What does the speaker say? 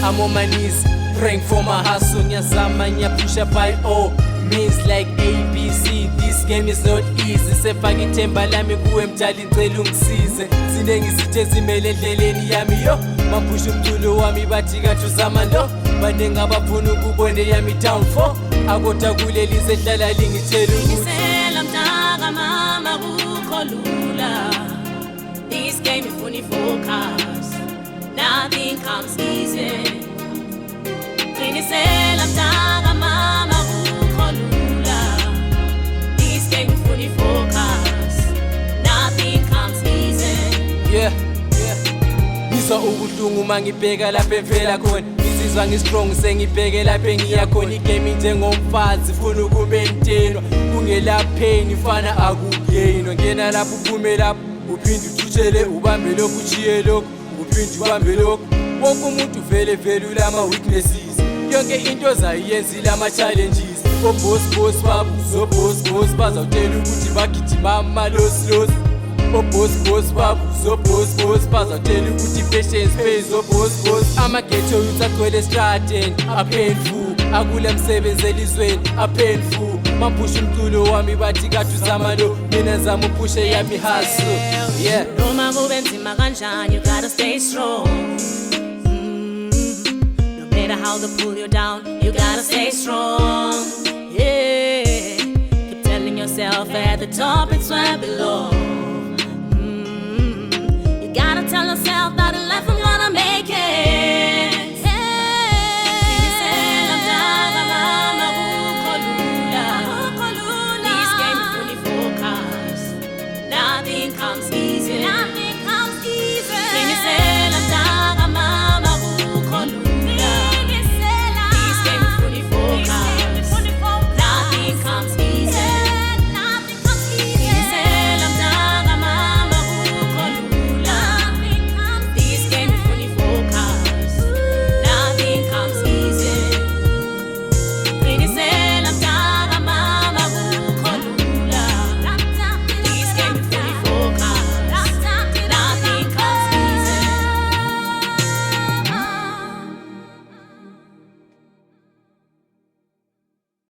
I'm on my knees, praying for my hustle. Nyazama nyapusha by all means like ABC. This game is not easy. Sefaka ithemba lami kuwe mdali ngicela ungisize. Zinengi izithe zimele endleleni yami yo. Maphusha umculo wami bathi kathi uzama ndo. Banengi abafuna ukubone yami downfall. Akodwa kuleli sehlala lingithela ukuthi Mntakamama kukho lula. This game ifuna focus. Nothing comes easy. Mntakamama kukho lula. This game ifuna focus. Nothing comes easy. Yeah. Ngizwa ubuhlungu mangibheka lapha evela khona. Ngizizwa ngistrong sengibheke lapha engiya khona. Igame njengomfazi funa ukube ntenwa. Kungela pain fana akugeyinwa. Ngena lapho uphume lapho uphinde uthutshele ubambe lokhu uchiye lokhu uphinde ubambe lokhu. Wonke umuntu vele ulama weaknesses. Yonke into zayiyenzile ama challenges. Boss babu boss bazawutela ukuthi bagijima amalosi. Boss babu boss bazawutela ukuthi patience pays. Boss amagetho youth agcwele strateni apainful. Akula msebenzi elizweni apainful. Maphusha umculo wami bathi kathi uzama lo. Mina zama uphushe yami hustle. Yeah. Noma kube nzima kanjani, you gotta stay strong. No matter how they pull you down, you gotta stay strong. Yeah. Keep telling yourself at the top it's where I belong.